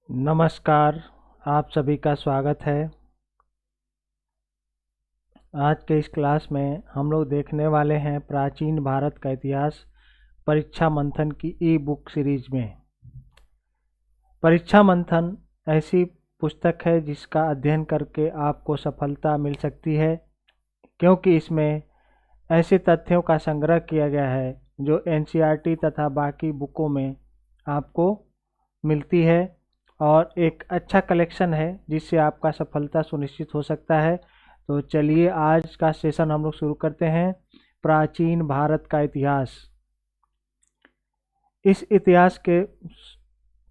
नमस्कार। आप सभी का स्वागत है। आज के इस क्लास में हम लोग देखने वाले हैं प्राचीन भारत का इतिहास परीक्षा मंथन की ई बुक सीरीज में। परीक्षा मंथन ऐसी पुस्तक है जिसका अध्ययन करके आपको सफलता मिल सकती है, क्योंकि इसमें ऐसे तथ्यों का संग्रह किया गया है जो एनसीईआरटी तथा बाकी बुकों में आपको मिलती है, और एक अच्छा कलेक्शन है जिससे आपका सफलता सुनिश्चित हो सकता है। तो चलिए आज का सेशन हम लोग शुरू करते हैं। प्राचीन भारत का इतिहास। इस इतिहास के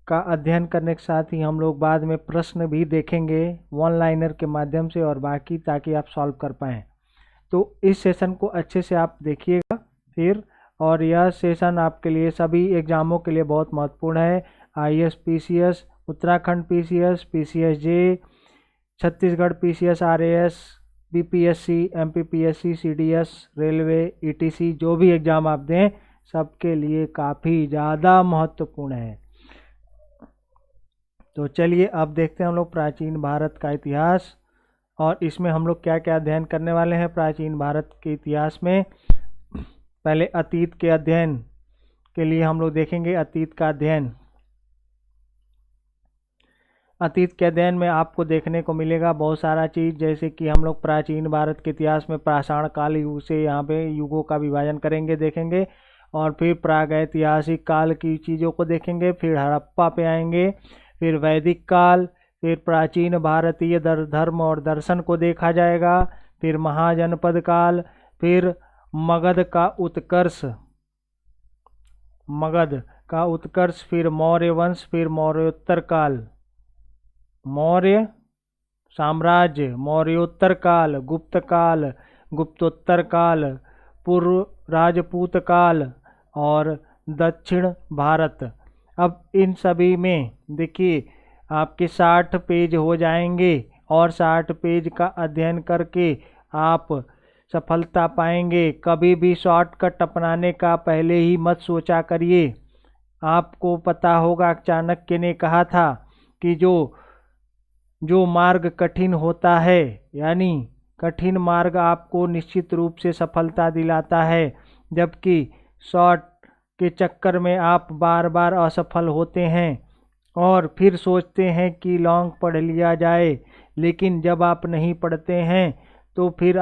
का अध्ययन करने के साथ ही हम लोग बाद में प्रश्न भी देखेंगे वन लाइनर के माध्यम से और बाकी, ताकि आप सॉल्व कर पाएँ। तो इस सेशन को अच्छे से आप देखिएगा फिर। और यह सेशन आपके लिए सभी एग्जामों के लिए बहुत महत्वपूर्ण है। IAS PCS, Uttarakhand PCS, PCSJ, Chhattisgarh PCS, RAS, BPSC, MPPSC, CDS, railway, etc, जो भी एग्ज़ाम आप दें सबके लिए काफ़ी ज़्यादा महत्वपूर्ण है। तो चलिए अब देखते हैं हम लोग प्राचीन भारत का इतिहास, और इसमें हम लोग क्या क्या अध्ययन करने वाले हैं प्राचीन भारत के इतिहास में। पहले अतीत के अध्ययन के लिए हम लोग देखेंगे अतीत का अध्ययन। अतीत के अध्ययन में आपको देखने को मिलेगा बहुत सारा चीज़, जैसे कि हम लोग प्राचीन भारत के इतिहास में पाषाण काल युग से यहाँ पे युगों का विभाजन करेंगे, देखेंगे। और फिर प्रागैतिहासिक काल की चीज़ों को देखेंगे, फिर हड़प्पा पे आएंगे, फिर वैदिक काल, फिर प्राचीन भारतीय धर्म और दर्शन को देखा जाएगा, फिर महाजनपद काल, फिर मगध का उत्कर्ष, फिर मौर्य वंश, फिर मौर्योत्तर काल, मौर्य साम्राज्य, मौर्योत्तर काल, गुप्त काल, गुप्तोत्तर काल, पूर्व राजपूत काल और दक्षिण भारत। अब इन सभी में देखिए आपके 60 पेज हो जाएंगे, और 60 पेज का अध्ययन करके आप सफलता पाएंगे। कभी भी शॉर्टकट अपनाने का पहले ही मत सोचा करिए। आपको पता होगा चाणक्य ने कहा था कि जो मार्ग कठिन होता है, यानी कठिन मार्ग आपको निश्चित रूप से सफलता दिलाता है, जबकि शॉर्ट के चक्कर में आप बार बार असफल होते हैं और फिर सोचते हैं कि लॉन्ग पढ़ लिया जाए। लेकिन जब आप नहीं पढ़ते हैं तो फिर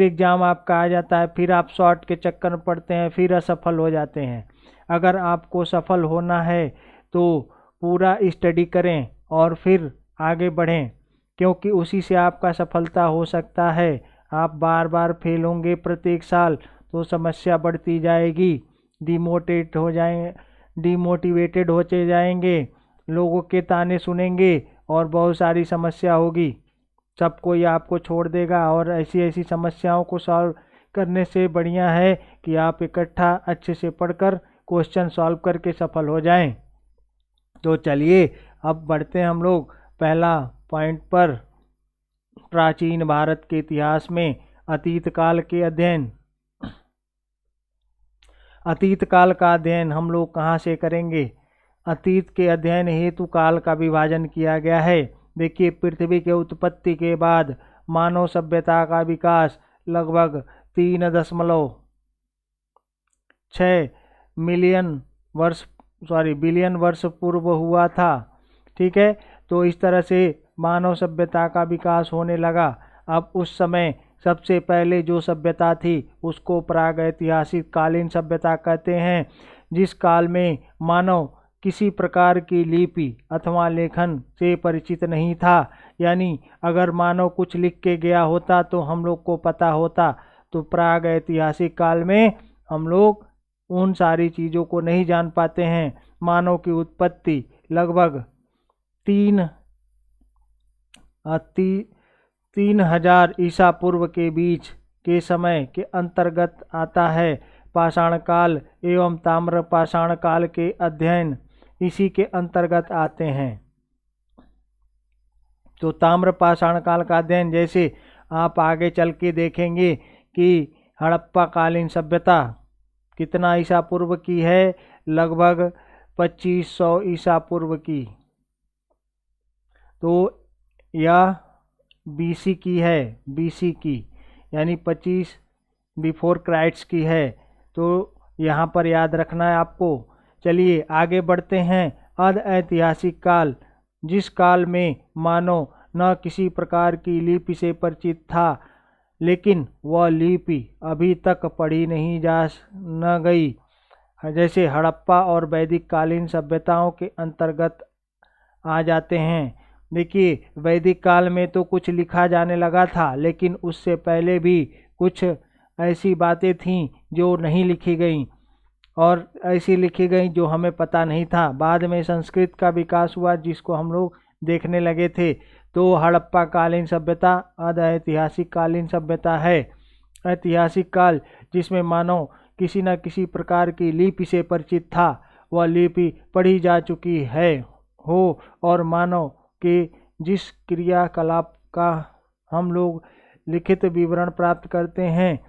एग्ज़ाम आपका आ जाता है, फिर आप शॉर्ट के चक्कर में पढ़ते हैं, फिर असफल हो जाते हैं। अगर आपको सफल होना है तो पूरा स्टडी करें और फिर आगे बढ़ें, क्योंकि उसी से आपका सफलता हो सकता है। आप बार बार फेल होंगे प्रत्येक साल तो समस्या बढ़ती जाएगी, डिमोटिवेटेड होते जाएंगे, लोगों के ताने सुनेंगे और बहुत सारी समस्या होगी। सब कोई आपको छोड़ देगा, और ऐसी ऐसी समस्याओं को सॉल्व करने से बढ़िया है कि आप इकट्ठा अच्छे से पढ़कर क्वेश्चन सॉल्व करके सफल हो जाएं। तो चलिए अब बढ़ते हैं हम लोग पहला पॉइंट पर, प्राचीन भारत के इतिहास में अतीत काल के अध्ययन। अतीत काल का अध्ययन हम लोग कहाँ से करेंगे? अतीत के अध्ययन हेतु काल का विभाजन किया गया है। देखिए, पृथ्वी के उत्पत्ति के बाद मानव सभ्यता का विकास लगभग 3.6 बिलियन वर्ष पूर्व हुआ था। ठीक है, तो इस तरह से मानव सभ्यता का विकास होने लगा। अब उस समय सबसे पहले जो सभ्यता थी उसको प्रागैतिहासिक कालीन सभ्यता कहते हैं, जिस काल में मानव किसी प्रकार की लिपि अथवा लेखन से परिचित नहीं था। यानी अगर मानव कुछ लिख के गया होता तो हम लोग को पता होता। तो प्रागैतिहासिक काल में हम लोग उन सारी चीज़ों को नहीं जान पाते हैं। मानव की उत्पत्ति लगभग 3000 ईसा पूर्व के बीच के समय के अंतर्गत आता है। पाषाण काल एवं ताम्र पाषाण काल के अध्ययन इसी के अंतर्गत आते हैं। तो ताम्र पाषाण काल का अध्ययन, जैसे आप आगे चल के देखेंगे कि हड़प्पा कालीन सभ्यता कितना ईसा पूर्व की है, लगभग 2500 ईसा पूर्व की। तो यह BC की है, BC की यानी 25 बिफोर क्राइस्ट की है। तो यहाँ पर याद रखना है आपको। चलिए आगे बढ़ते हैं। अधऐतिहासिक काल, जिस काल में मानव न किसी प्रकार की लिपि से परिचित था, लेकिन वह लिपि अभी तक पढ़ी नहीं जा न गई, जैसे हड़प्पा और वैदिक कालीन सभ्यताओं के अंतर्गत आ जाते हैं। देखिए, वैदिक काल में तो कुछ लिखा जाने लगा था, लेकिन उससे पहले भी कुछ ऐसी बातें थीं जो नहीं लिखी गईं, और ऐसी लिखी गई जो हमें पता नहीं था। बाद में संस्कृत का विकास हुआ, जिसको हम लोग देखने लगे थे। तो हड़प्पा कालीन सभ्यता अधऐतिहासिक कालीन सभ्यता है। ऐतिहासिक काल जिसमें मानव किसी न किसी प्रकार की लिपि से परिचित था, वह लिपि पढ़ी जा चुकी है हो, और मानव के जिस क्रियाकलाप का हम लोग लिखित विवरण प्राप्त करते हैं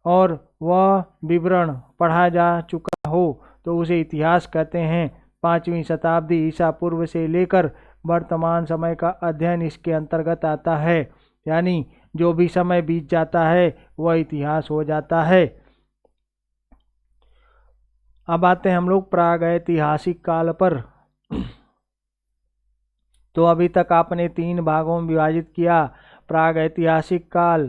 और वह विवरण पढ़ा जा चुका हो, तो उसे इतिहास कहते हैं। 5वीं शताब्दी ईसा पूर्व से लेकर वर्तमान समय का अध्ययन इसके अंतर्गत आता है। यानी जो भी समय बीत जाता है वह इतिहास हो जाता है। अब आते हैं हम लोग प्रागैतिहासिक काल पर। तो अभी तक आपने 3 भागों में विभाजित किया। प्रागैतिहासिक काल,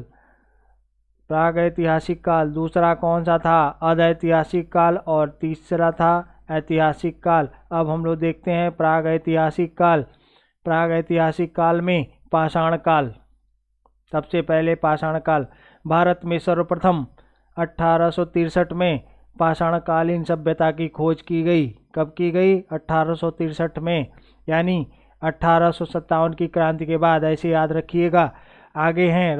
प्रागैतिहासिक काल, दूसरा कौन सा था? अधैतिहासिक काल, और तीसरा था ऐतिहासिक काल। अब हम लोग देखते हैं प्रागैतिहासिक काल। प्रागैतिहासिक काल में पाषाण काल, सबसे पहले पाषाण काल। भारत में सर्वप्रथम 1863 में पाषाणकालीन सभ्यता की खोज की गई। कब की गई? 1863 में, यानी 1857 की क्रांति के बाद, ऐसे याद रखिएगा। आगे हैं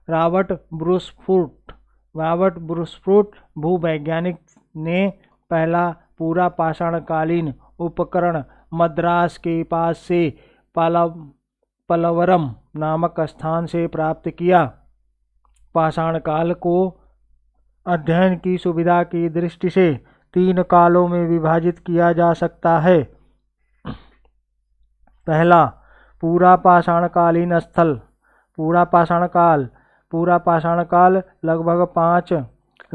रॉबर्ट ब्रूसफूट भूवैज्ञानिक ने पहला पूरा पाषाणकालीन उपकरण मद्रास के पास से पलवरम नामक स्थान से प्राप्त किया। पाषाण काल को अध्ययन की सुविधा की दृष्टि से 3 कालों में विभाजित किया जा सकता है। पहला, पूरा पाषाणकालीन स्थल। पूरा पाषाण काल लगभग 5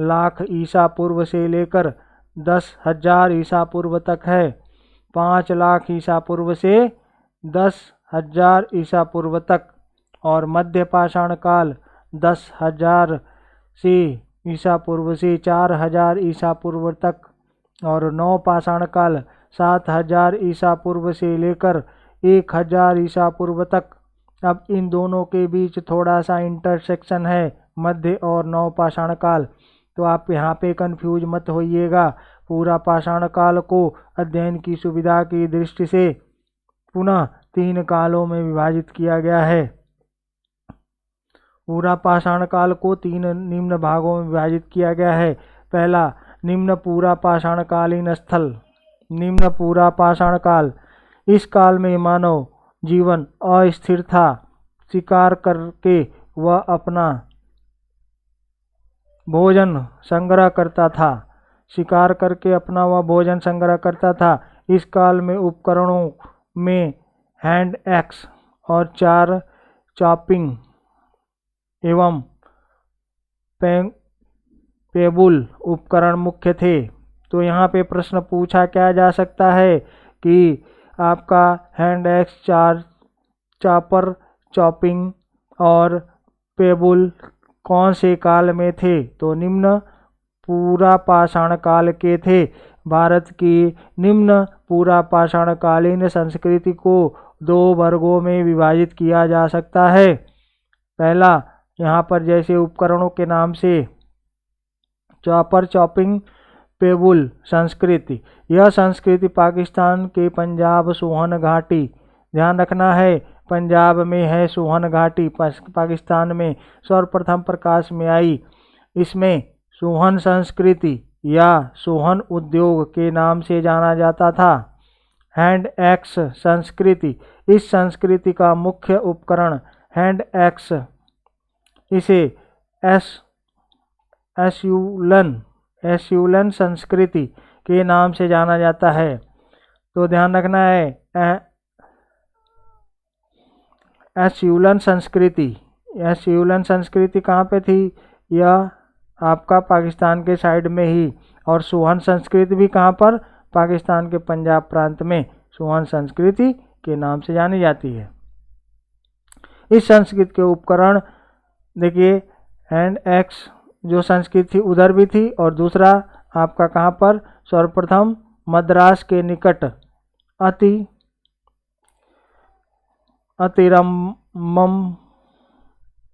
लाख ईसा पूर्व से लेकर 10,000 ईसा पूर्व तक है। 5 लाख ईसा पूर्व से 10,000 ईसा पूर्व तक। और मध्य पाषाण काल 10,000 से ईसा पूर्व से 4,000 ईसा पूर्व तक। और नव पाषाण काल 7,000 ईसा पूर्व से लेकर 1,000 ईसा पूर्व तक। अब इन दोनों के बीच थोड़ा सा इंटरसेक्शन है, मध्य और नव पाषाण काल। तो आप यहाँ पे कंफ्यूज मत होइएगा। पूरा पाषाण काल को अध्ययन की सुविधा की दृष्टि से पुनः 3 कालों में विभाजित किया गया है। पूरा पाषाण काल को 3 निम्न भागों में विभाजित किया गया है। पहला, निम्न पूरा पाषाणकालीन स्थल। निम्न पूरा पाषाण काल, इस काल में मानव जीवन अस्थिर था। शिकार करके वह अपना भोजन संग्रह करता था। शिकार करके अपना वह भोजन संग्रह करता था। इस काल में उपकरणों में हैंड एक्स और 4 चॉपिंग एवं पेबुल उपकरण मुख्य थे। तो यहाँ पे प्रश्न पूछा क्या जा सकता है कि आपका हैंड एक्स, 4 चॉपर, चॉपिंग और पेबुल कौन से काल में थे? तो निम्न पूरा पाषाण काल के थे। भारत की निम्न पूरा पाषाणकालीन संस्कृति को 2 वर्गों में विभाजित किया जा सकता है। पहला, यहाँ पर जैसे उपकरणों के नाम से चॉपर, चॉपिंग, पेबुल संस्कृति। यह संस्कृति पाकिस्तान के पंजाब सोहन घाटी, ध्यान रखना है, पंजाब में है सोहन घाटी, पाकिस्तान में सर्वप्रथम प्रकाश में आई। इसमें सोहन संस्कृति या सोहन उद्योग के नाम से जाना जाता था। हैंड एक्स संस्कृति, इस संस्कृति का मुख्य उपकरण हैंड एक्स, इसे एस्यूलन संस्कृति के नाम से जाना जाता है। तो ध्यान रखना है, एस्यूलन संस्कृति, एस्यूलन संस्कृति कहाँ पे थी? यह आपका पाकिस्तान के साइड में ही। और सोहन संस्कृति भी कहाँ पर? पाकिस्तान के पंजाब प्रांत में सोहन संस्कृति के नाम से जानी जाती है। इस संस्कृत के उपकरण देखिए, हैंड एक्स जो संस्कृत थी उधर भी थी, और दूसरा आपका कहाँ पर? सर्वप्रथम मद्रास के निकट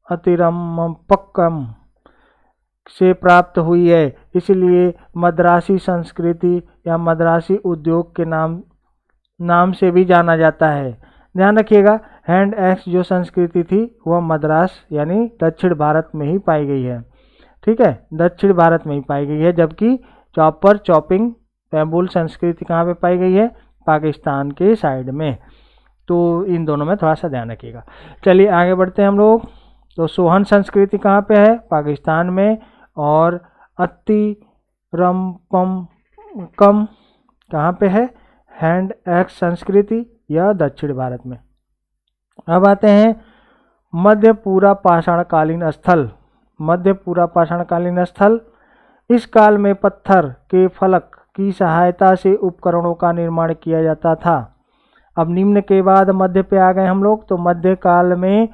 अतिरम्पक्कम से प्राप्त हुई है। इसलिए मद्रासी संस्कृति या मद्रासी उद्योग के नाम से भी जाना जाता है। ध्यान रखिएगा, हैंड एक्स जो संस्कृति थी वह मद्रास यानी दक्षिण भारत में ही पाई गई है। ठीक है, दक्षिण भारत में ही पाई गई है, जबकि चॉपर चॉपिंग पैबुल संस्कृति कहाँ पे पाई गई है? पाकिस्तान के साइड में। तो इन दोनों में थोड़ा सा ध्यान रखिएगा। चलिए आगे बढ़ते हैं हम लोग। तो सोहन संस्कृति कहाँ पे है? पाकिस्तान में। और अतिरम्पक्कम कहाँ पे है? हैंड एक्स संस्कृति या दक्षिण भारत में। अब आते हैं मध्यपूरा पाषाणकालीन स्थल। मध्यपूरा पाषाणकालीन स्थल, इस काल में पत्थर के फलक की सहायता से उपकरणों का निर्माण किया जाता था। अब निम्न के बाद मध्य पे आ गए हम लोग। तो मध्य काल में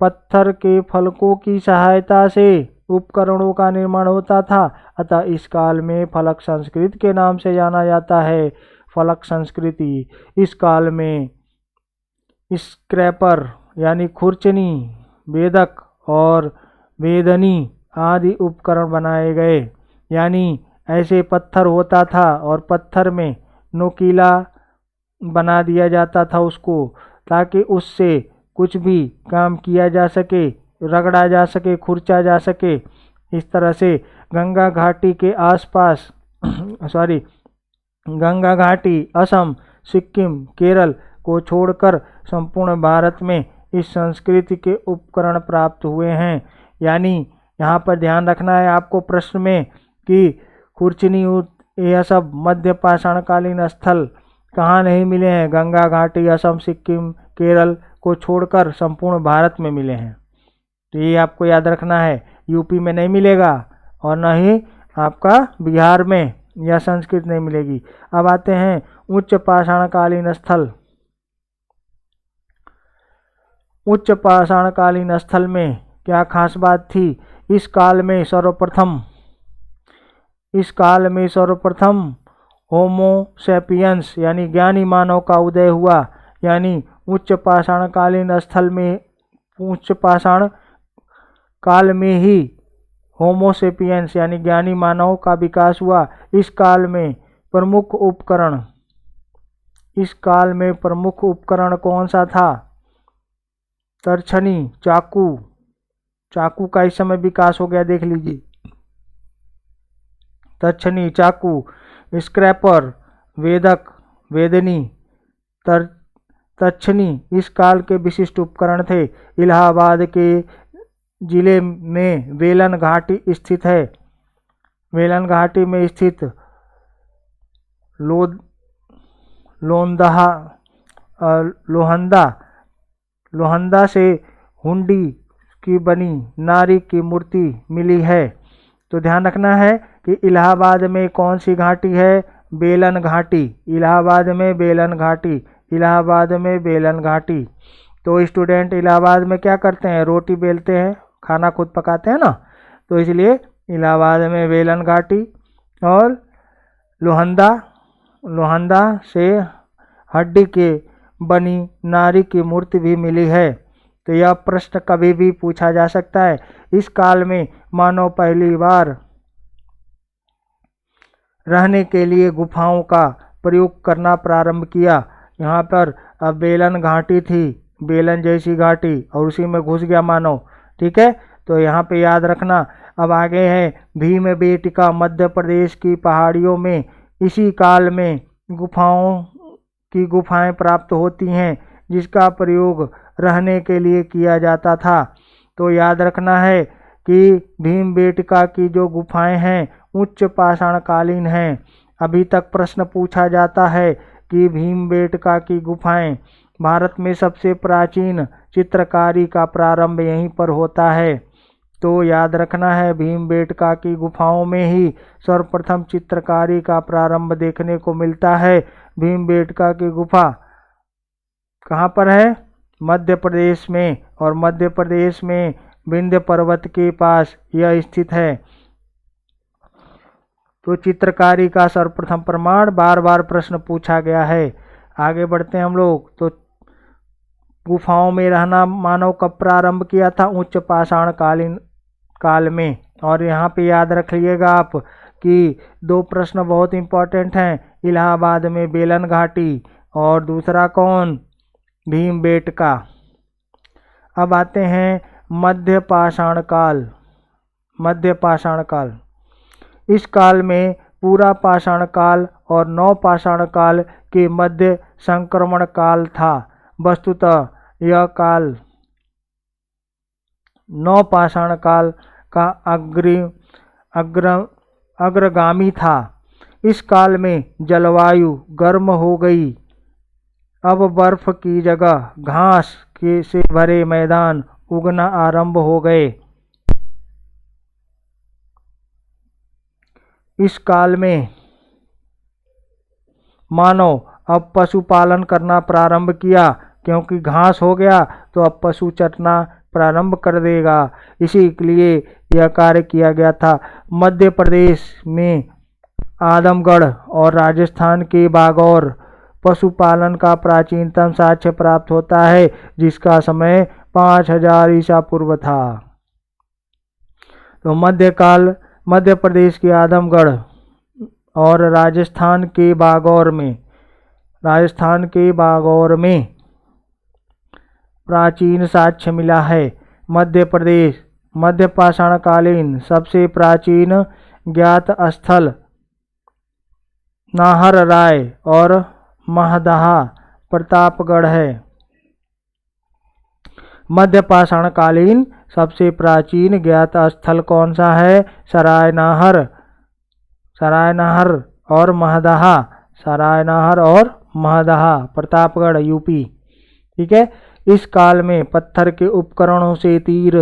पत्थर के फलकों की सहायता से उपकरणों का निर्माण होता था, अतः इस काल में फलक संस्कृति के नाम से जाना जाता है। फलक संस्कृति, इस काल में स्क्रैपर यानी खुरचनी, वेदक और वेदनी आदि उपकरण बनाए गए। यानी ऐसे पत्थर होता था और पत्थर में नोकीला बना दिया जाता था उसको, ताकि उससे कुछ भी काम किया जा सके, रगड़ा जा सके, खुरचा जा सके। इस तरह से गंगा घाटी के आसपास गंगा घाटी, असम, सिक्किम, केरल को छोड़कर संपूर्ण भारत में इस संस्कृति के उपकरण प्राप्त हुए हैं। यानी यहाँ पर ध्यान रखना है आपको प्रश्न में कि खुरचनी यह सब मध्य पाषाणकालीन स्थल कहाँ नहीं मिले हैं? गंगा घाटी, असम, सिक्किम, केरल को छोड़कर संपूर्ण भारत में मिले हैं। तो ये आपको याद रखना है, यूपी में नहीं मिलेगा और न ही आपका बिहार में यह संस्कृत नहीं मिलेगी। अब आते हैं उच्च पाषाणकालीन स्थल। उच्च पाषाणकालीन स्थल में क्या खास बात थी? इस काल में सर्वप्रथम होमो सैपियंस यानी ज्ञानी मानव का उदय हुआ। यानी उच्च पाषाणकालीन काल में ही होमो सैपियंस यानी ज्ञानी मानव का विकास हुआ। इस काल में प्रमुख उपकरण कौन सा था? तरछनी, चाकू का इस समय विकास हो गया, देख लीजिए। तरछनी, चाकू, स्क्रैपर, वेदक, वेदनी, तरछनी इस काल के विशिष्ट उपकरण थे। इलाहाबाद के जिले में वेलन घाटी स्थित है। वेलन घाटी में स्थित लोहंदा से हुंडी की बनी नारी की मूर्ति मिली है। तो ध्यान रखना है कि इलाहाबाद में कौन सी घाटी है? बेलन घाटी। इलाहाबाद में बेलन घाटी। तो स्टूडेंट इलाहाबाद में क्या करते हैं? रोटी बेलते हैं, खाना खुद पकाते हैं ना, तो इसलिए इलाहाबाद में बेलन घाटी। और लोहंदा से हड्डी के बनी नारी की मूर्ति भी मिली है। तो यह प्रश्न कभी भी पूछा जा सकता है। इस काल में मानव पहली बार रहने के लिए गुफाओं का प्रयोग करना प्रारंभ किया। यहाँ पर अब बेलन घाटी थी, बेलन जैसी घाटी, और उसी में घुस गया मानव। ठीक है, तो यहाँ पे याद रखना। अब आगे है भीमबेटका, मध्य प्रदेश की पहाड़ियों में इसी काल में गुफाएं प्राप्त होती हैं, जिसका प्रयोग रहने के लिए किया जाता था। तो याद रखना है कि भीमबेटका की जो गुफाएं हैं उच्च पाषाणकालीन हैं। अभी तक प्रश्न पूछा जाता है कि भीमबेटका की गुफाएं भारत में सबसे प्राचीन चित्रकारी का प्रारंभ यहीं पर होता है। तो याद रखना है, भीमबेटका की गुफाओं में ही सर्वप्रथम चित्रकारी का प्रारंभ देखने को मिलता है। भीमबेटका की गुफा कहाँ पर है? मध्य प्रदेश में, और मध्य प्रदेश में विंध्य पर्वत के पास यह स्थित है। तो चित्रकारी का सर्वप्रथम प्रमाण बार बार प्रश्न पूछा गया है। आगे बढ़ते हैं हम लोग। तो गुफाओं में रहना मानव कब प्रारंभ किया था? उच्च पाषाण काल में। और यहाँ पे याद रखिएगा आप कि दो प्रश्न बहुत इंपॉर्टेंट हैं। इलाहाबाद में बेलन घाटी और दूसरा कौन? भीमबेटका। अब आते हैं मध्य पाषाण काल। मध्य पाषाण काल, इस काल में पूरा पाषाण काल और नव पाषाण काल के मध्य संक्रमण काल था। वस्तुतः यह काल नव पाषाण काल का अग्रगामी था। इस काल में जलवायु गर्म हो गई। अब बर्फ की जगह घास के से भरे मैदान उगना आरंभ हो गए। इस काल में मानव अब पशुपालन करना प्रारंभ किया, क्योंकि घास हो गया तो अब पशु चरना प्रारंभ कर देगा। इसी के लिए यह कार्य किया गया था। मध्य प्रदेश में आदमगढ़ और राजस्थान के बागौर पशुपालन का प्राचीनतम साक्ष्य प्राप्त होता है, जिसका समय 5000 ईसा पूर्व था। तो मध्यकाल मध्य प्रदेश के आदमगढ़ और राजस्थान के बागौर में प्राचीन साक्ष्य मिला है। मध्य प्रदेश मध्य पाषाणकालीन सबसे प्राचीन ज्ञात स्थल नाहर राय और महदहा प्रतापगढ़ है। मध्य पाषाणकालीन सबसे प्राचीन ज्ञात स्थल कौन सा है? सरायनाहर और महदहा। सरायनाहर और महदहा, प्रतापगढ़, यूपी। ठीक है। इस काल में पत्थर के उपकरणों से तीर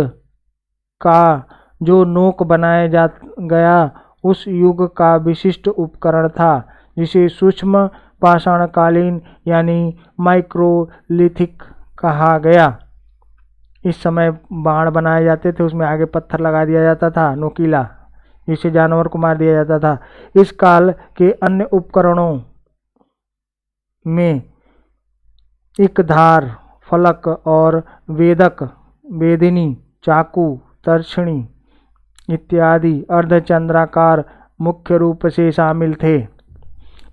का जो नोक बनाया जा गया, उस युग का विशिष्ट उपकरण था, जिसे सूक्ष्म पाषाणकालीन यानी माइक्रोलिथिक कहा गया। इस समय बाण बनाए जाते थे, उसमें आगे पत्थर लगा दिया जाता था नोकीला, जिससे जानवर को मार दिया जाता था। इस काल के अन्य उपकरणों में एक धार, फलक और वेदक, वेदिनी, चाकू, तर्छणी इत्यादि अर्धचंद्राकार मुख्य रूप से शामिल थे।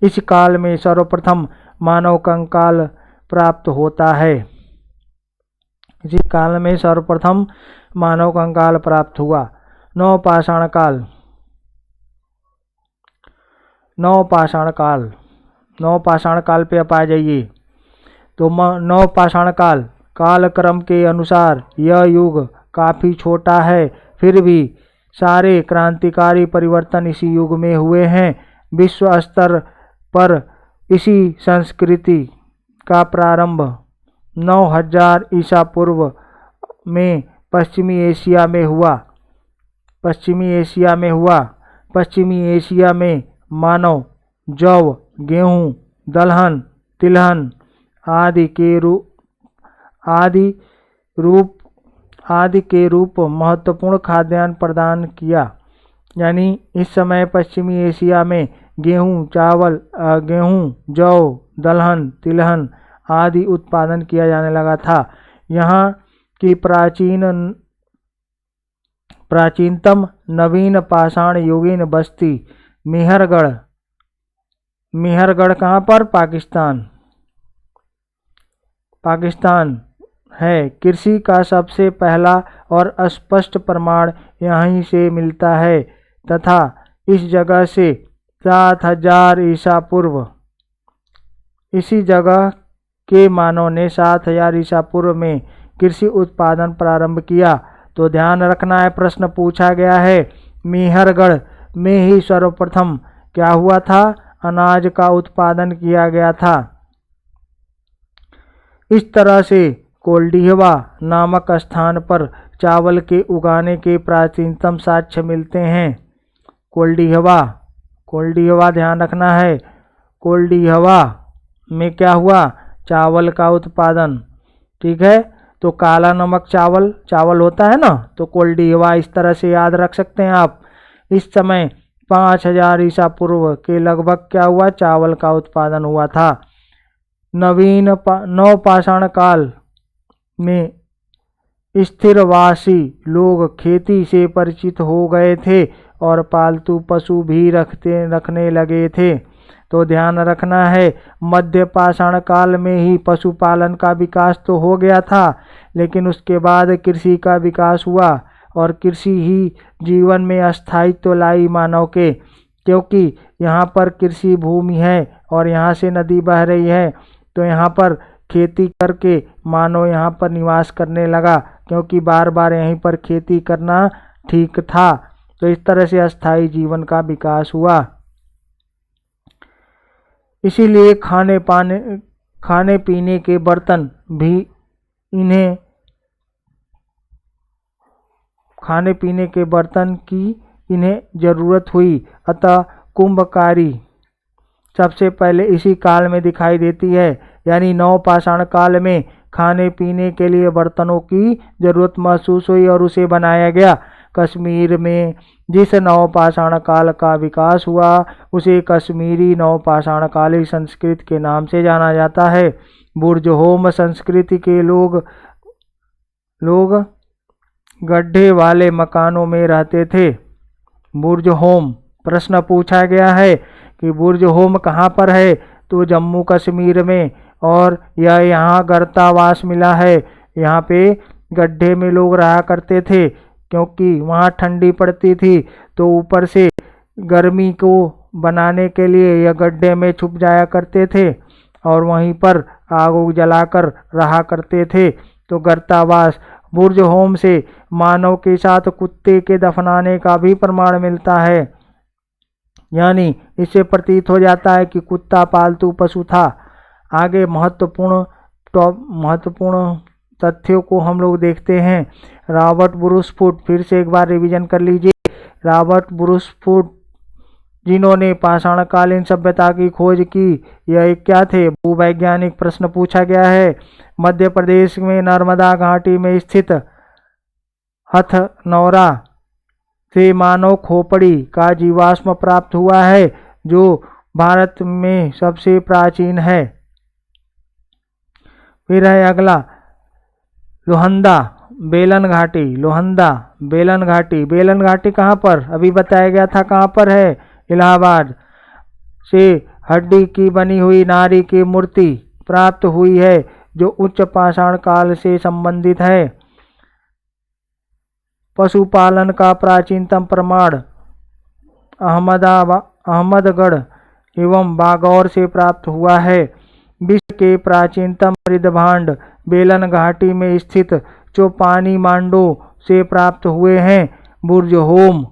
इस काल में सर्वप्रथम मानव कंकाल प्राप्त होता है। इसी काल में सर्वप्रथम मानव कंकाल प्राप्त हुआ। नवपाषाण काल पे आप आ जाइए। तो नवपाषाण कालक्रम के अनुसार यह युग काफ़ी छोटा है, फिर भी सारे क्रांतिकारी परिवर्तन इसी युग में हुए हैं। विश्व स्तर पर इसी संस्कृति का प्रारंभ 9000 ईसा पूर्व में पश्चिमी एशिया में हुआ। पश्चिमी एशिया में मानव जौ, गेहूं, दलहन, तिलहन आदि के रूप महत्वपूर्ण खाद्यान्न प्रदान किया। यानी इस समय पश्चिमी एशिया में गेहूं, जौ, दलहन, तिलहन आदि उत्पादन किया जाने लगा था। यहाँ की प्राचीनतम नवीन पाषाण युगीन बस्ती मेहरगढ़ कहाँ पर? पाकिस्तान है। कृषि का सबसे पहला और स्पष्ट प्रमाण यहीं से मिलता है तथा इस जगह से 7000 ईसा पूर्व इसी जगह के मानव ने 7000 ईसा पूर्व में कृषि उत्पादन प्रारंभ किया। तो ध्यान रखना है, प्रश्न पूछा गया है मेहरगढ़ में ही सर्वप्रथम क्या हुआ था? अनाज का उत्पादन किया गया था। इस तरह से कोल्डिहवा नामक स्थान पर चावल के उगाने के प्राचीनतम साक्ष्य मिलते हैं। कोल्डिहवा, कोल्डिहवा ध्यान रखना है, कोल्डिहवा में क्या हुआ, चावल का उत्पादन। ठीक है, तो काला नमक चावल, चावल होता है ना, तो कोल्डिहवा इस तरह से याद रख सकते हैं आप। इस समय 5000 ईसा पूर्व के लगभग क्या हुआ, चावल का उत्पादन हुआ था। नवपाषाण काल में स्थिरवासी लोग खेती से परिचित हो गए थे और पालतू पशु भी रखने लगे थे। तो ध्यान रखना है, मध्य पाषाण काल में ही पशुपालन का विकास तो हो गया था, लेकिन उसके बाद कृषि का विकास हुआ और कृषि ही जीवन में अस्थायित्व लाई मानव के, क्योंकि यहाँ पर कृषि भूमि है और यहाँ से नदी बह रही है, तो यहाँ पर खेती करके मानव यहाँ पर निवास करने लगा, क्योंकि बार बार यहीं पर खेती करना ठीक था। तो इस तरह से अस्थायी जीवन का विकास हुआ। इसीलिए खाने पीने के बर्तन भी इन्हें खाने पीने के बर्तन की इन्हें जरूरत हुई। अतः कुंभकारी सबसे पहले इसी काल में दिखाई देती है, यानी नवपाषाण काल में खाने पीने के लिए बर्तनों की जरूरत महसूस हुई और उसे बनाया गया। कश्मीर में जिस नवपाषाण काल का विकास हुआ उसे कश्मीरी नवपाषाण कालीन संस्कृति के नाम से जाना जाता है। बुर्जहोम संस्कृति के लोग गड्ढे वाले मकानों में रहते थे। बुर्जहोम, प्रश्न पूछा गया है कि बुर्जहोम कहाँ पर है, तो जम्मू कश्मीर में, और यह यहाँ गर्तावास मिला है। यहाँ पे गड्ढे में लोग रहा करते थे, क्योंकि वहाँ ठंडी पड़ती थी, तो ऊपर से गर्मी को बनाने के लिए यह गड्ढे में छुप जाया करते थे और वहीं पर आग जलाकर रहा करते थे। तो गर्तावास। बुर्जहोम से मानव के साथ कुत्ते के दफनाने का भी प्रमाण मिलता है, यानी इससे प्रतीत हो जाता है कि कुत्ता पालतू पशु था। आगे महत्वपूर्ण तथ्यों को हम लोग देखते हैं। रॉबर्ट ब्रूसफुट, फिर से एक बार रिवीजन कर लीजिए। रॉबर्ट ब्रूसफुट, जिन्होंने पाषाणकालीन सभ्यता की खोज की, यह एक क्या थे, भूवैज्ञानिक। प्रश्न पूछा गया है, मध्य प्रदेश में नर्मदा घाटी में स्थित हथनौरा से मानव खोपड़ी का जीवाश्म प्राप्त हुआ है, जो भारत में सबसे प्राचीन है। फिर है अगला, लोहंदा बेलन घाटी। लोहंदा बेलन घाटी, बेलन घाटी कहाँ पर, अभी बताया गया था कहाँ पर है, इलाहाबाद से हड्डी की बनी हुई नारी की मूर्ति प्राप्त हुई है, जो उच्च पाषाण काल से संबंधित है। पशुपालन का प्राचीनतम प्रमाण अहमदगढ़ एवं बागौर से प्राप्त हुआ है। विश्व के प्राचीनतम मृदभांड बेलन घाटी में स्थित चोपानी मांडो से प्राप्त हुए हैं। बुर्जहोम,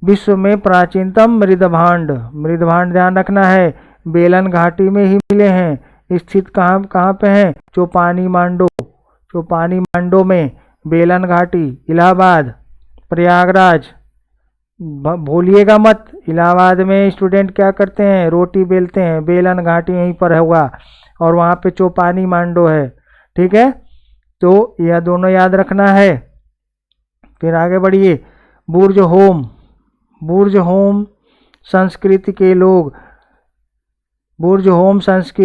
विश्व में प्राचीनतम मृदभांड ध्यान रखना है, बेलन घाटी में ही मिले हैं। स्थित कहाँ पे हैं, चोपानी मांडो में। बेलन घाटी, इलाहाबाद, प्रयागराज, भूलिएगा मत, इलाहाबाद में स्टूडेंट क्या करते हैं, रोटी बेलते हैं। बेलन घाटी यहीं पर होगा और वहाँ पे चोपानी मांडो है। ठीक है, तो यह दोनों याद रखना है। फिर आगे बढ़िए। बुर्जहोम संस्कृति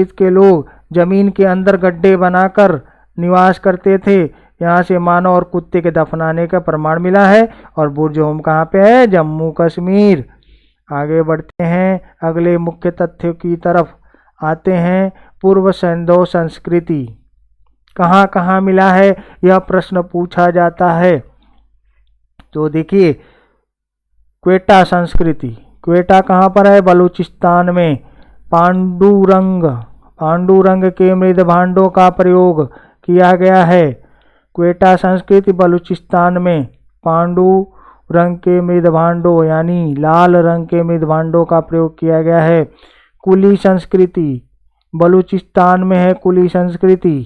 के लोग जमीन के अंदर गड्ढे बनाकर निवास करते थे। यहाँ से मानव और कुत्ते के दफनाने का प्रमाण मिला है। और बुर्जहोम कहाँ पे है, जम्मू कश्मीर। आगे बढ़ते हैं, अगले मुख्य तथ्यों की तरफ आते हैं। पूर्व सैंधव संस्कृति कहाँ कहाँ मिला है, यह प्रश्न पूछा जाता है। तो देखिए, क्वेटा संस्कृति, क्वेटा कहाँ पर है, बलूचिस्तान में। पांडुरंग के मृदभांडों का प्रयोग किया गया है। क्वेटा संस्कृति बलूचिस्तान में पांडु रंग के मृदभांडों यानी लाल रंग के मृदभांडों का प्रयोग किया गया है। कुली संस्कृति बलूचिस्तान में है कुली संस्कृति।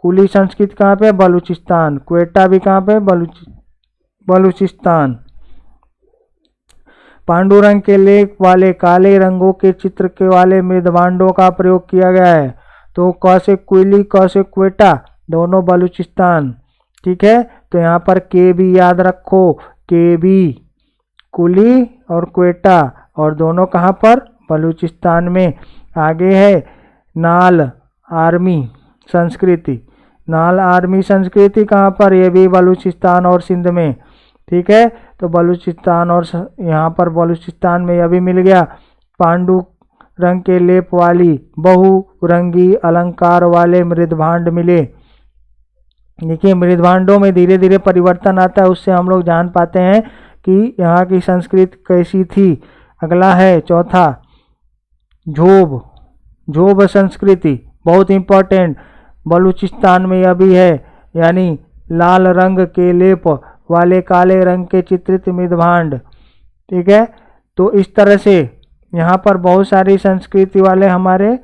कुली संस्कृति कहाँ पे? बलूचिस्तान। क्वेटा भी कहाँ पे? बलूचिस्तान। पांडुरंग के लेख वाले काले रंगों के चित्र के वाले मृदभांडों का प्रयोग किया गया है। तो क से कुली, क से क्वेटा, दोनों बलूचिस्तान। ठीक है, तो यहाँ पर के भी याद रखो, के भी, कुली और क्वेटा, और दोनों कहाँ पर? बलूचिस्तान में। आगे है नाल आर्मी संस्कृति। नाल आर्मी संस्कृति कहाँ पर? ये भी बलूचिस्तान और सिंध में। ठीक है, तो बलूचिस्तान और यहाँ पर बलूचिस्तान में यह भी मिल गया। पांडु रंग के लेप वाली बहुरंगी अलंकार वाले मृदभांड मिले। देखिए, मृदभांडों में धीरे धीरे परिवर्तन आता है, उससे हम लोग जान पाते हैं कि यहाँ की संस्कृति कैसी थी। अगला है चौथा, झोब। झोब संस्कृति बहुत इंपॉर्टेंट, बलूचिस्तान में यह भी है, यानी लाल रंग के लेप वाले काले रंग के चित्रित मृदभांड। ठीक है, तो इस तरह से यहाँ पर बहुत सारी संस्कृति वाले हमारे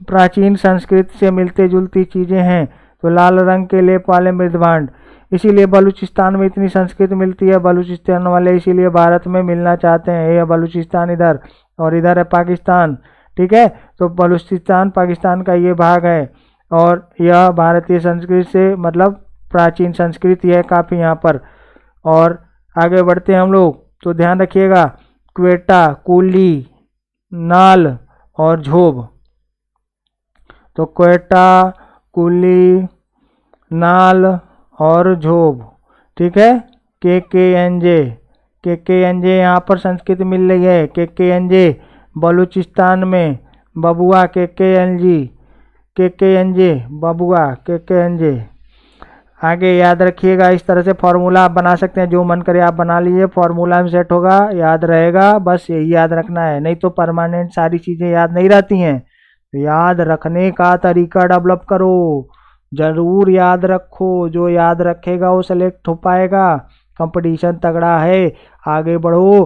प्राचीन संस्कृति से मिलते जुलती चीज़ें हैं। तो लाल रंग के लेप वाले मृदभांड, इसीलिए बलूचिस्तान में इतनी संस्कृति मिलती है। बलूचिस्तान वाले इसीलिए भारत में मिलना चाहते हैं। यह बलूचिस्तान इधर और इधर है पाकिस्तान। ठीक है, तो बलूचिस्तान पाकिस्तान का ये भाग है, और यह भारतीय संस्कृति से मतलब प्राचीन संस्कृति है काफ़ी यहाँ पर। और आगे बढ़ते हैं हम लोग, तो ध्यान रखिएगा, क्वेटा, कुली, नाल और झोब। तो क्वेटा, कुली, नाल और झोब। ठीक है, के एन जे यहाँ पर संस्कृति मिल रही है। के एन जे बलूचिस्तान में बबुआ, के एन जे बबुआ, के एन जे। आगे याद रखिएगा, इस तरह से फॉर्मूला आप बना सकते हैं, जो मन करे आप बना लीजिए, फॉर्मूला में सेट होगा, याद रहेगा, बस यही याद रखना है। नहीं तो परमानेंट सारी चीज़ें याद नहीं रहती हैं। तो याद रखने का तरीका डेवलप करो, जरूर याद रखो, जो याद रखेगा वो सेलेक्ट हो पाएगा। कंपटीशन तगड़ा है, आगे बढ़ो।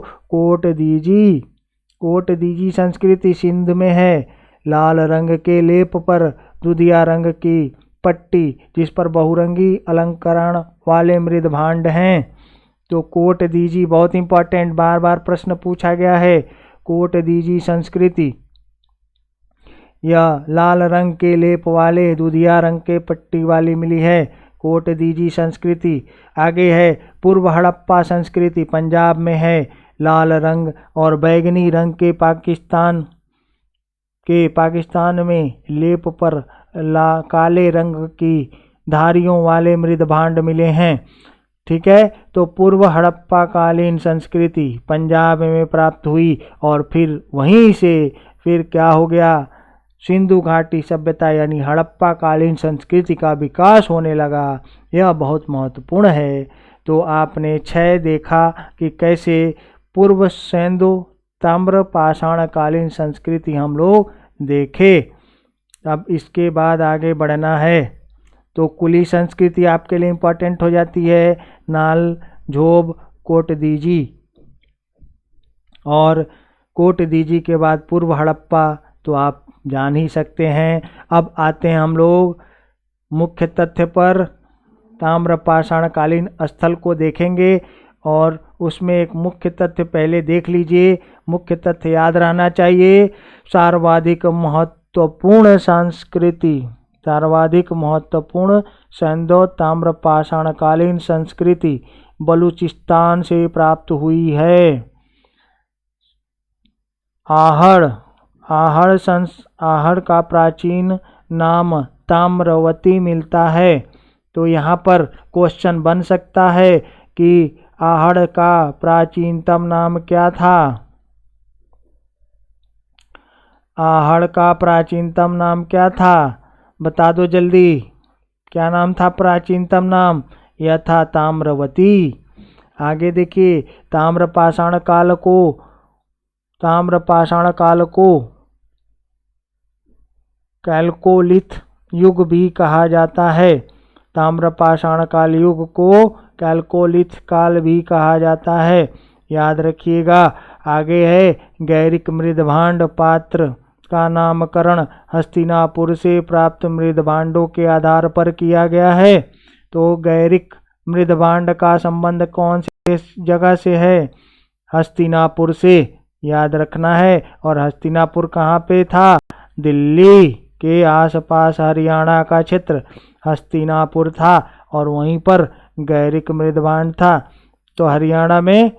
कोट दीजी संस्कृति सिंध में है। लाल रंग के लेप पर दुधिया रंग की पट्टी, जिस पर बहुरंगी अलंकरण वाले मृदभांड हैं। तो कोट दीजी बहुत इंपॉर्टेंट, बार बार प्रश्न पूछा गया है। कोट दीजी संस्कृति यह लाल रंग के लेप वाले दुधिया रंग के पट्टी वाली मिली है, कोट दीजी संस्कृति। आगे है पूर्व हड़प्पा संस्कृति, पंजाब में है। लाल रंग और बैगनी रंग के पाकिस्तान में लेप पर काले रंग की धारियों वाले मृदभांड मिले हैं। ठीक है, तो पूर्व हड़प्पा कालीन संस्कृति पंजाब में प्राप्त हुई, और फिर वहीं से फिर क्या हो गया, सिंधु घाटी सभ्यता यानी हड़प्पा कालीन संस्कृति का विकास होने लगा। यह बहुत महत्वपूर्ण है। तो आपने 6 देखा कि कैसे पूर्व सिंधु ताम्र पाषाण कालीन संस्कृति हम लोग देखे। अब इसके बाद आगे बढ़ना है, तो कुली संस्कृति आपके लिए इम्पोर्टेंट हो जाती है। नाल, झोब, कोट दीजी, और कोट दीजी के बाद पूर्व हड़प्पा तो आप जान ही सकते हैं। अब आते हैं हम लोग मुख्य तथ्य पर, ताम्र पाषाण कालीन स्थल को देखेंगे, और उसमें एक मुख्य तथ्य पहले देख लीजिए। मुख्य तथ्य याद रहना चाहिए, सर्वाधिक महत्वपूर्ण संस्कृति, सर्वाधिक महत्वपूर्ण सिंधो ताम्र पाषाण कालीन संस्कृति बलूचिस्तान से प्राप्त हुई है। आहड़ का प्राचीन नाम ताम्रवती मिलता है। तो यहाँ पर क्वेश्चन बन सकता है कि आहड़ का प्राचीनतम नाम क्या था? आहड़ का प्राचीनतम नाम क्या था? बता दो जल्दी, क्या नाम था प्राचीनतम नाम? यह था ताम्रवती। आगे देखिए, ताम्र पाषाण काल को कैल्कोलिथ युग भी कहा जाता है। ताम्र पाषाण काल युग को कैल्कोलिथ काल भी कहा जाता है, याद रखिएगा। आगे है गैरिक मृदभांड पात्र का नामकरण हस्तिनापुर से प्राप्त मृदभांडों के आधार पर किया गया है। तो गैरिक मृदभांड का संबंध कौन से जगह से है? हस्तिनापुर से, याद रखना है। और हस्तिनापुर कहाँ पे था? दिल्ली के आसपास हरियाणा का क्षेत्र हस्तिनापुर था और वहीं पर गैरिक मृदभांड था। तो हरियाणा में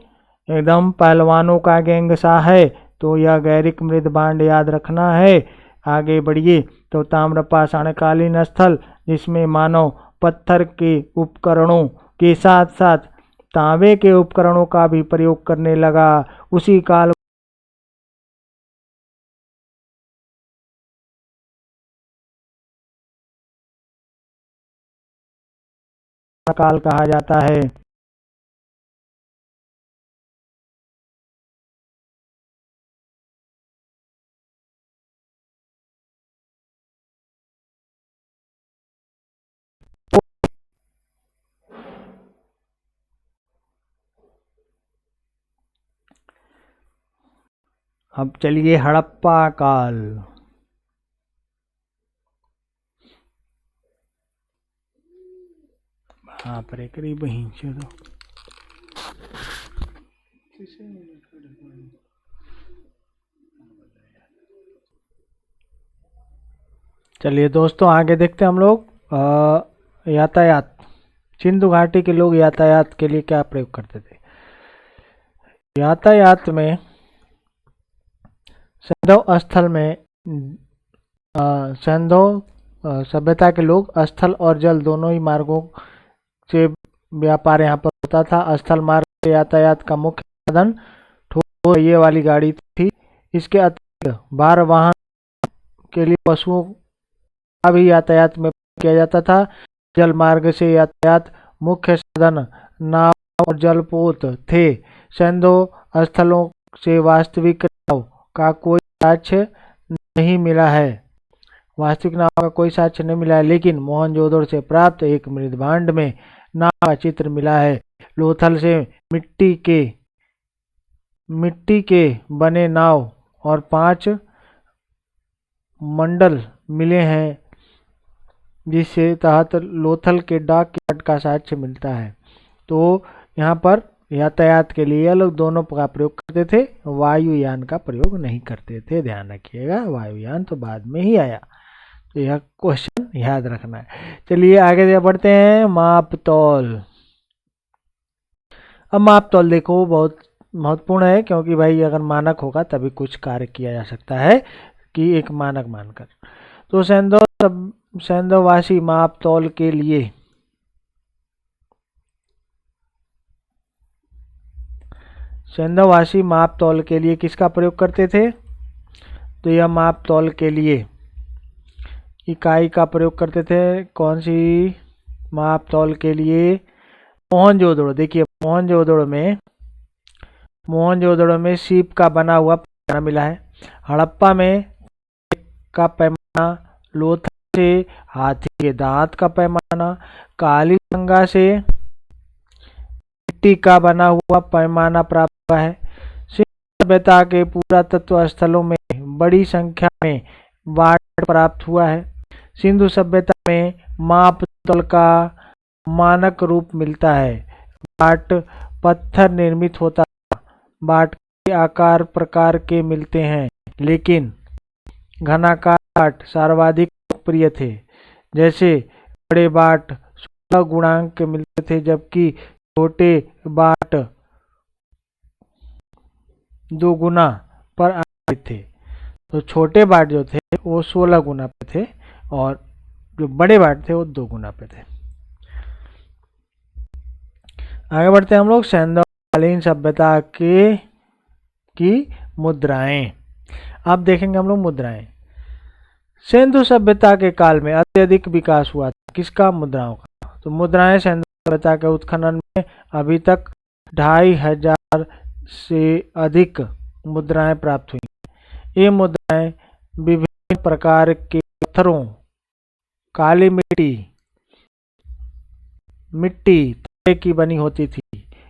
एकदम पहलवानों का गैंग सा है, तो यह गैरिक मृदभांड याद रखना है। आगे बढ़िए। तो ताम्रपाषाणकालीन स्थल जिसमें मानव पत्थर के उपकरणों के साथ साथ तांबे के उपकरणों का भी प्रयोग करने लगा, उसी काल काल कहा जाता है। अब चलिए हड़प्पा काल। हाँ पर करीब वहीं चलो। चलिए दोस्तों आगे देखते हैं हम लोग यातायात। सिंधु घाटी के लोग यातायात के लिए क्या प्रयोग करते थे? यातायात में सैंधव स्थल में सैंधव सभ्यता के लोग स्थल और जल दोनों ही मार्गों से व्यापार यहाँ पर होता था। स्थल मार्ग से यातायात का मुख्य साधन ठोस पहिए वाली गाड़ी थी। इसके अतिरिक्त भार वाहन के लिए पशुओं का भी यातायात में किया जाता था। जल मार्ग से यातायात मुख्य साधन नाव और जलपोत थे। सैंधव स्थलों से वास्तविक नाव का कोई साक्ष्य नहीं मिला है। वास्तविक नाव का कोई साक्ष्य नहीं मिला है, लेकिन मोहनजोदड़ो से प्राप्त एक मृदभांड में नाव का चित्र मिला है। लोथल से मिट्टी के बने नाव और 5 मंडल मिले हैं, जिससे तहत लोथल के डाक टिकट का साक्ष्य मिलता है। तो यहाँ पर यातायात के लिए लोग दोनों का प्रयोग करते थे, वायुयान का प्रयोग नहीं करते थे। ध्यान रखिएगा, वायुयान तो बाद में ही आया। तो यह क्वेश्चन याद रखना है। चलिए आगे बढ़ते हैं। मापतौल। अब मापतौल देखो बहुत महत्वपूर्ण है, क्योंकि भाई अगर मानक होगा तभी कुछ कार्य किया जा सकता है कि एक मानक मानकर। तो सैंधववासी मापतौल के लिए सैंधववासी मापतौल के लिए किसका प्रयोग करते थे? तो यह मापतौल के लिए इकाई का प्रयोग करते थे। कौन सी मापतौल के लिए? मोहनजोदड़ो। देखिए मोहनजोदड़ो में सीप का बना हुआ पैमाना मिला है। हड़प्पा में का पैमाना, लोथल से हाथी के दांत का पैमाना, कालीगंगा से मिट्टी का बना हुआ पैमाना प्राप्त हुआ है। सिंधु सभ्यता के पुरातत्व स्थलों में बड़ी संख्या में बाट प्राप्त हुआ है। सिंधु सभ्यता में मापतौल का मानक रूप मिलता है। बाट पत्थर निर्मित होता है। बाट के आकार प्रकार के मिलते हैं, लेकिन घनाकार बाट सर्वाधिक लोकप्रिय थे। जैसे बड़े बाट 16 गुणांक के मिलते थे, जबकि छोटे बाट 2 गुना पर आधारित थे। तो छोटे बाट जो थे वो 16 गुना पे थे और जो बड़े बाट थे वो 2 गुना पे थे। आगे बढ़ते हैं हम लोग। सैंधवकालीन सभ्यता की मुद्राएं। अब देखेंगे हम लोग मुद्राएं। सिंधु सभ्यता के काल में अत्यधिक विकास हुआ था किसका? मुद्राओं का। तो मुद्राएं सिंधु सभ्यता के उत्खनन में अभी तक 2500 से अधिक मुद्राएं प्राप्त हुई। ये मुद्राएं विभिन्न प्रकार के पत्थरों, काली मिट्टी तांबे की बनी होती थी।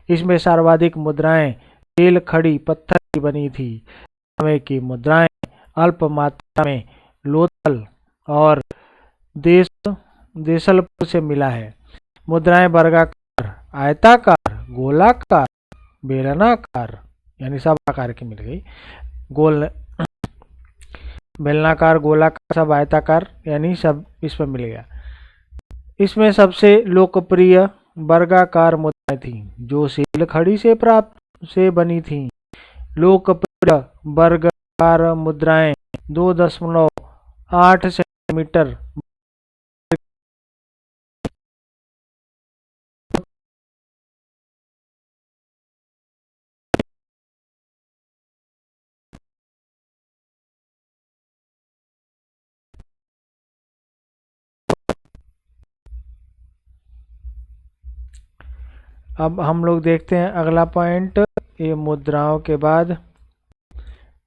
इसमें सर्वाधिक मुद्राएं तेल खड़ी पत्थर की बनी थी। तांबे की मुद्राएं अल्प मात्रा में लोथल और देसलपुर से मिला है। मुद्राएं वर्गाकार, आयताकार, गोलाकार, बेलनाकार यानी सब आकार की मिल गई। गोल बेलनाकार, गोलाकार, सब आयताकार यानी सब इस पर मिल गया। इसमें सबसे लोकप्रिय वर्गाकार मुद्राएं थी जो सीलखड़ी से प्राप्त से बनी थी। लोकप्रिय वर्गाकार मुद्राएं 2.8 सेंटीमीटर अब हम लोग देखते हैं अगला पॉइंट। ये मुद्राओं के बाद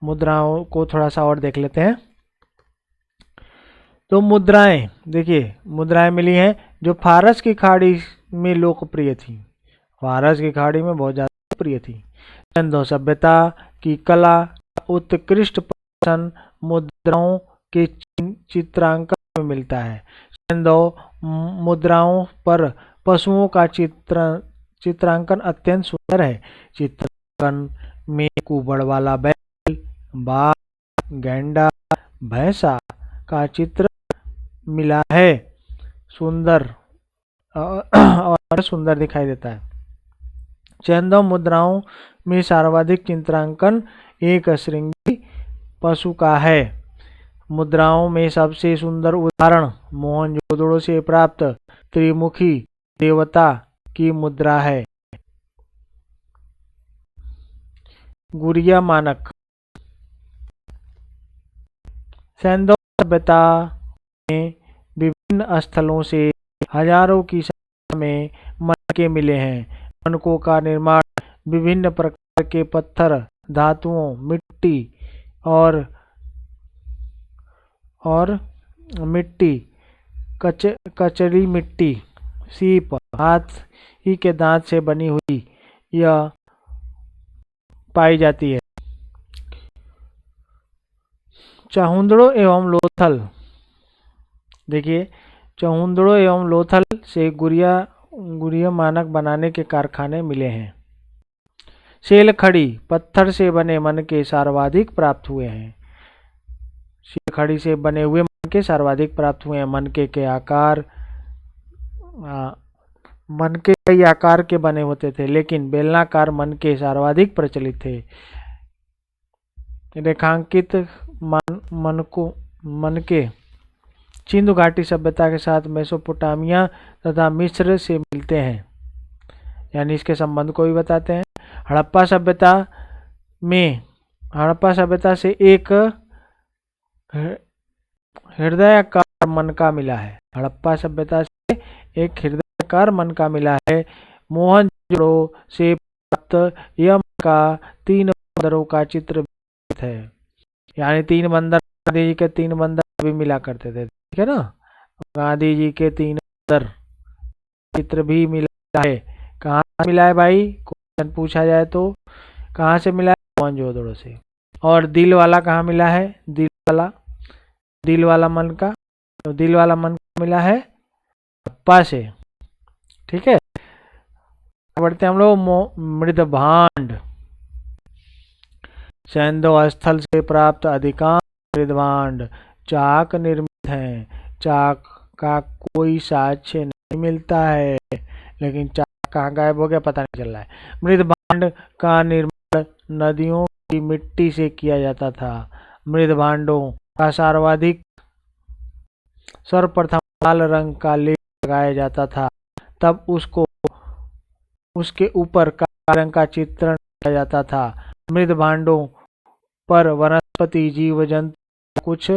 मुद्राओं को थोड़ा सा और देख लेते हैं। तो मुद्राएं देखिए, मुद्राएं मिली हैं जो फारस की खाड़ी में लोकप्रिय थी। फारस की खाड़ी में बहुत ज्यादा लोकप्रिय थी। सिंधु सभ्यता की कला का उत्कृष्ट प्रदर्शन मुद्राओं के चित्रांकन में मिलता है। सिंधु मुद्राओं पर पशुओं का चित्रांकन अत्यंत सुंदर है। चित्रांकन में कुबड़ वाला बैल, बाघ, गैंडा, भैंसा का चित्र मिला है। सुंदर और सुंदर दिखाई देता है। सिंधु मुद्राओं में सर्वाधिक चित्रांकन एक श्रृंगी पशु का है। मुद्राओं में सबसे सुंदर उदाहरण मोहनजोदड़ो से प्राप्त त्रिमुखी देवता की मुद्रा है। गुरिया मानक। सिंधु सभ्यता में विभिन्न स्थलों से हजारों की संख्या में मनके मिले हैं। मनकों का निर्माण विभिन्न प्रकार के पत्थर, धातुओं, मिट्टी मिट्टी, कचरी मिट्टी, सीप, हाथी के दांत से बनी हुई यह पाई जाती है। चहुंदड़ो एवं लोथल। देखिए, चहुंदड़ो एवं लोथल से गुरिया मानक बनाने के कारखाने मिले हैं। सेलखड़ी पत्थर से बने मनके सर्वाधिक प्राप्त हुए हैं। सेलखड़ी से बने हुए मनके सर्वाधिक प्राप्त हुए हैं। मनके कई आकार के बने होते थे, लेकिन बेलनाकार मनके सर्वाधिक प्रचलित थे। रेखांकित मनके सिंधु घाटी सभ्यता के साथ मेसोपोटामिया तथा मिस्र से मिलते हैं, यानी इसके संबंध को भी बताते हैं। हड़प्पा सभ्यता से एक हृदयाकार मनका मिला है। हड़प्पा सभ्यता से एक हृदयाकार मनका मिला है। मोहनजोदड़ो से प्राप्त यह मनका 3 बंदरों का चित्र है, यानी 3 बंदर, गांधी जी के 3 बंदर भी मिला करते थे, ठीक है ना। गांधी जी के 3 बंदर चित्र भी मिला है। कहाँ मिला है भाई, क्वेश्चन पूछा जाए तो कहाँ से मिला है, मोहनजोदड़ो से। और दिल वाला कहाँ मिला है, दिल वाला मनका, तो दिल वाला मनका मिला है हड़प्पा से, ठीक है। बढ़ते हम लोग मृदभांड। सिंधु स्थल से प्राप्त अधिकांश मृदभांड चाक निर्मित हैं। चाक का कोई साक्ष्य नहीं मिलता है, लेकिन चाक कहाँ गायब हो गया पता नहीं चल रहा है। मृदभांड का निर्माण नदियों की मिट्टी से किया जाता था। मृदभांडों का सर्वप्रथम लाल रंग का लेप लगाया जाता था, तब उसके ऊपर काले रंग का चित्रण किया जाता था। मृदभांडों पर वनस्पति, जीव जंतु, कुछ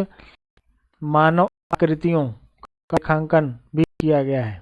मानव आकृतियों का रेखांकन भी किया गया है।